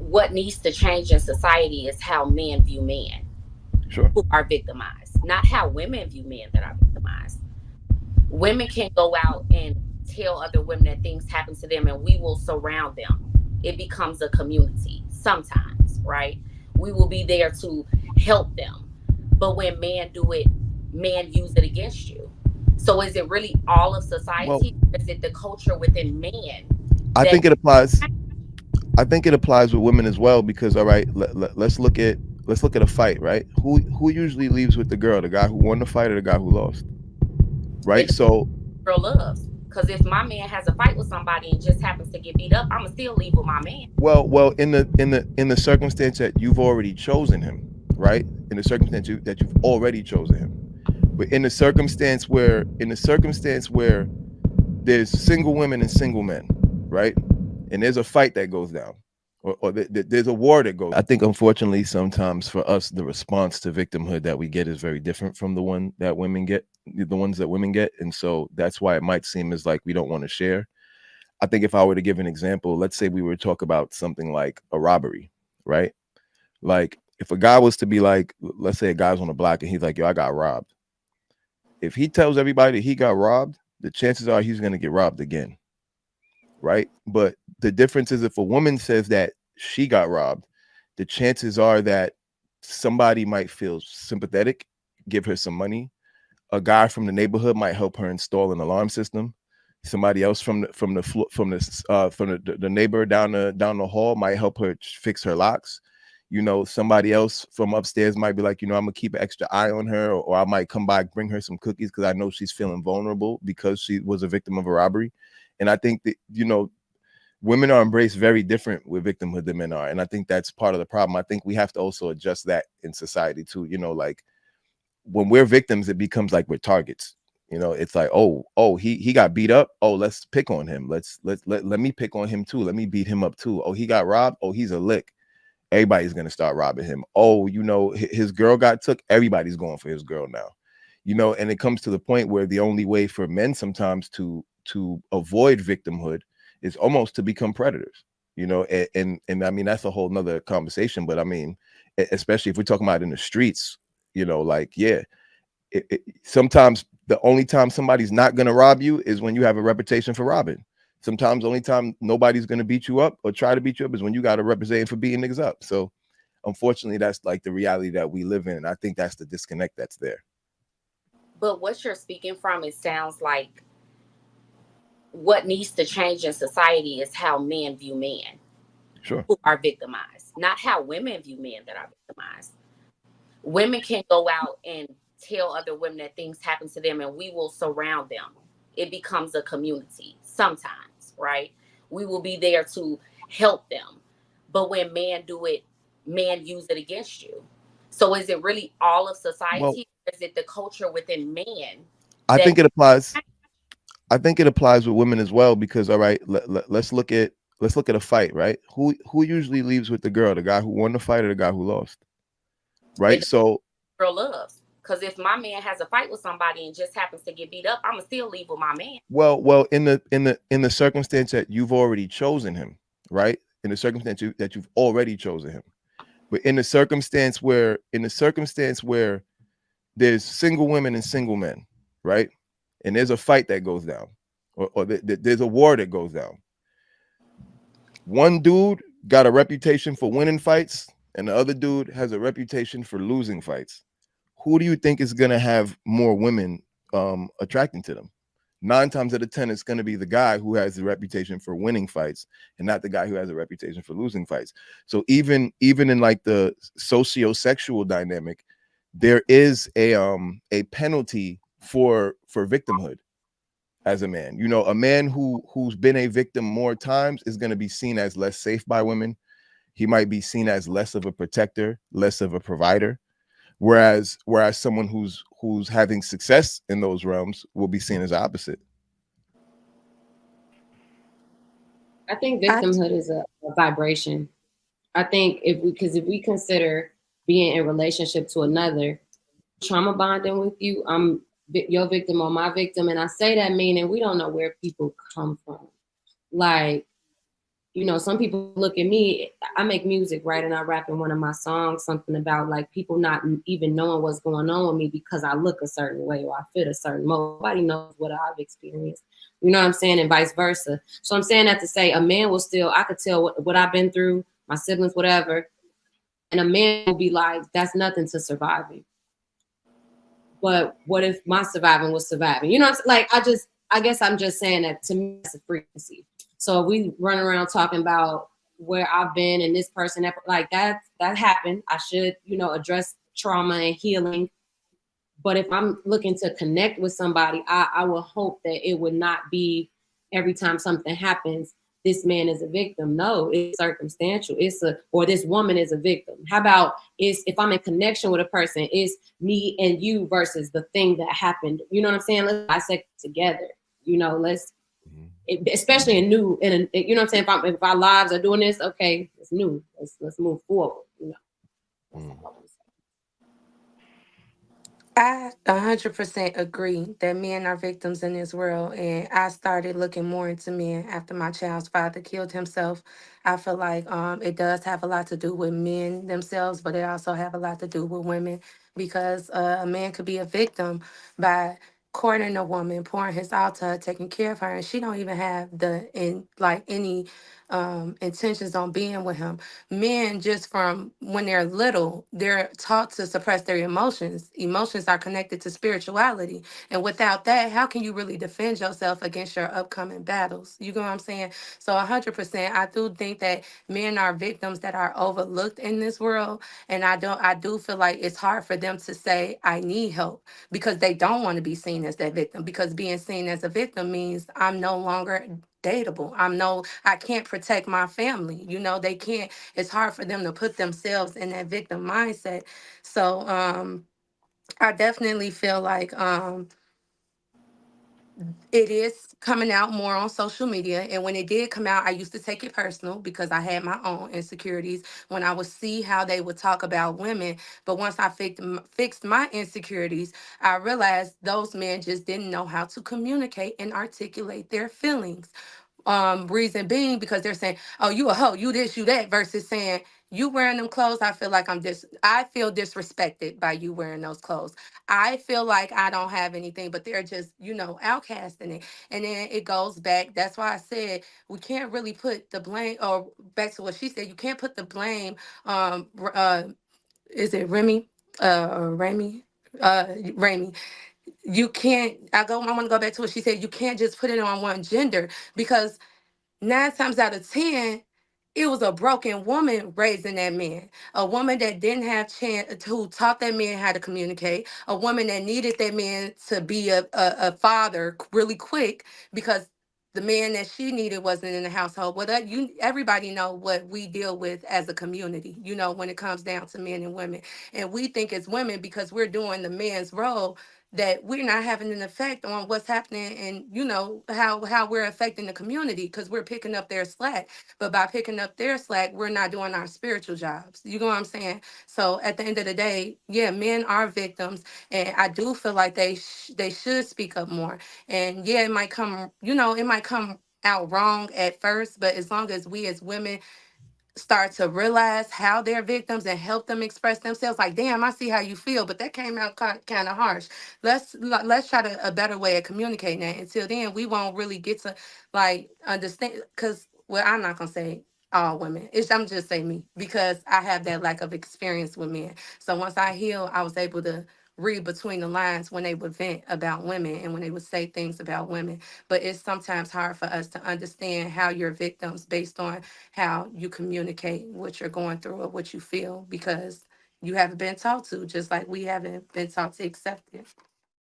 what needs to change in society is how men view men Sure. who are victimized, not how women view men that are victimized. Women can go out and tell other women that things happen to them and we will surround them. It becomes a community sometimes, right? We will be there to help them. But when men do it, men use it against you. So is it really all of Well, society? Or is it the culture within men I that think it applies. I think it applies with women as well because all right, let's look at a fight, right? Who usually leaves with the girl? The guy who won the fight or the guy who lost? it Right? So girl loves? Because if my man has a fight with somebody and just happens to get beat up, I'ma still leave with my man. well in the circumstance that you've already chosen him, right? In the circumstance that you've already chosen him. But in the circumstance where there's single women and single men, right? And there's a fight that goes down, or there's a war that goes. I think unfortunately sometimes for us the response to victimhood that we get is very different from the ones that women get, and so that's why it might seem as like we don't want to share. I think if I were to give an example, let's say we were to talk about something like a robbery, right? Like if a guy was to be like, let's say a guy's on the block and he's like, yo, I got robbed. If he tells everybody that he got robbed, the chances are he's going to get robbed again, right? But the difference is if a woman says that she got robbed, the chances are that somebody might feel sympathetic, give her some money. A guy from the neighborhood might help her install an alarm system. Somebody else from the neighbor down the hall might help her fix her locks. Somebody else from upstairs might be like, I'm gonna keep an extra eye on her, or I might come by, bring her some cookies because I know she's feeling vulnerable because she was a victim of a robbery. And I think that women are embraced very different with victimhood than men are, and I think that's part of the problem. I think we have to also adjust that in society too. Like when we're victims, it becomes like we're targets. It's like, oh, he got beat up. Oh, let's pick on him. Let me pick on him too. Let me beat him up too. Oh, he got robbed. Oh, he's a lick. Everybody's gonna start robbing him. Oh, his girl got took. Everybody's going for his girl now. And it comes to the point where the only way for men sometimes to avoid victimhood is almost to become predators. And I mean that's a whole nother conversation. But I mean, especially if we're talking about in the streets, like yeah, sometimes the only time somebody's not going to rob you is when you have a reputation for robbing. Sometimes the only time nobody's going to beat you up or try to beat you up is when you got a reputation for beating niggas up. So unfortunately, that's like the reality that we live in. And I think that's the disconnect that's there. But what you're speaking from, it sounds like what needs to change in society is how men view men Sure. who are victimized, not how women view men that are victimized. Women can go out and tell other women that things happen to them and we will surround them. It becomes a community sometimes, right? We will be there to help them. But when men do it, men use it against you. So is it really all of Well, society? Or is it the culture within men I that think it applies. I think it applies with women as well because all right, let's look at a fight, right? Who usually leaves with the girl? The guy who won the fight or the guy who lost? Right? it So girl loves? Because if my man has a fight with somebody and just happens to get beat up, I'ma still leave with my man. well, in the circumstance that you've already chosen him, right? In the circumstance that you've already chosen him. But in the circumstance where there's single women and single men, right? And there's a fight that goes down, or there's a war that goes down. One dude got a reputation for winning fights, and the other dude has a reputation for losing fights. Who do you think is going to have more women attracting to them? 9 times out of 10, it's going to be the guy who has the reputation for winning fights and not the guy who has a reputation for losing fights. So even in like the socio-sexual dynamic, there is a penalty for victimhood as a man. A man who's been a victim more times is going to be seen as less safe by women. He might be seen as less of a protector, less of a provider. Whereas someone who's having success in those realms will be seen as opposite. I think I victimhood is a vibration. I think if we consider being in relationship to another, trauma bonding with you, I'm your victim or my victim, and I say that meaning we don't know where people come from. Like, some people look at me, I make music, right? And I rap in one of my songs something about like people not even knowing what's going on with me because I look a certain way or I fit a certain mold. Nobody knows what I've experienced. You know what I'm saying? And vice versa. So I'm saying that to say a man will still, I could tell what I've been through, my siblings, whatever. And a man will be like, that's nothing to surviving. But what if my surviving was surviving? You know what I'm saying? Like, I guess I'm just saying that to me, it's a frequency. So if we run around talking about where I've been and this person, like that happened. I should, address trauma and healing. But if I'm looking to connect with somebody, I will hope that it would not be every time something happens, this man is a victim. No, it's circumstantial. Or this woman is a victim. How about if I'm in connection with a person, it's me and you versus the thing that happened. You know what I'm saying? Let's dissect it together. Let's, especially you know what I'm saying? If our lives are doing this, okay, it's new. Let's move forward. I 100% agree that men are victims in this world, and I started looking more into men after my child's father killed himself. I feel like it does have a lot to do with men themselves, but it also have a lot to do with women because a man could be a victim by courting a woman, pouring his all to her, taking care of her, and she don't even have any intentions on being with him. Men, just from when they're little, they're taught to suppress their emotions. Emotions are connected to spirituality, and without that, how can you really defend yourself against your upcoming battles? You know what I'm saying? So 100%, I do think that men are victims that are overlooked in this world, and I do feel like it's hard for them to say I need help because they don't want to be seen as that victim, because being seen as a victim means I'm no longer dateable. I can't protect my family. They can't, it's hard for them to put themselves in that victim mindset. So I definitely feel like it is coming out more on social media. And when it did come out, I used to take it personal because I had my own insecurities when I would see how they would talk about women. But once I fixed my insecurities, I realized those men just didn't know how to communicate and articulate their feelings. Reason being because they're saying, "Oh, you a hoe, you this, you that," versus saying, "You wearing them clothes, I feel like I feel disrespected by you wearing those clothes. I feel like I don't have anything," but they're just, outcasting it. And then it goes back. That's why I said we can't really put the blame, or back to what she said, you can't put the blame. Is it Remy? Or Remy? Remy. You can't. I want to go back to what she said. You can't just put it on one gender because 9 times out of 10, it was a broken woman raising that man. A woman that didn't have chance, who taught that man how to communicate. A woman that needed that man to be a father really quick because the man that she needed wasn't in the household. Well, everybody know what we deal with as a community. When it comes down to men and women, and we think as women because we're doing the man's role that we're not having an effect on what's happening and how we're affecting the community because we're picking up their slack. But by picking up their slack, we're not doing our spiritual jobs. You know what I'm saying? So at the end of the day, yeah, men are victims, and I do feel like they should speak up more. And yeah, it might come out wrong at first, but as long as we as women start to realize how they're victims and help them express themselves, like, damn, I see how you feel, but that came out kind of harsh. Let's try a better way of communicating that. Until then, we won't really get to like understand, because well, I'm not gonna say all women, I'm just saying me, because I have that lack of experience with men. So once I heal, I was able to read between the lines when they would vent about women and when they would say things about women. But it's sometimes hard for us to understand how you're victims based on how you communicate what you're going through or what you feel, because you haven't been taught to, just like we haven't been taught to accept it.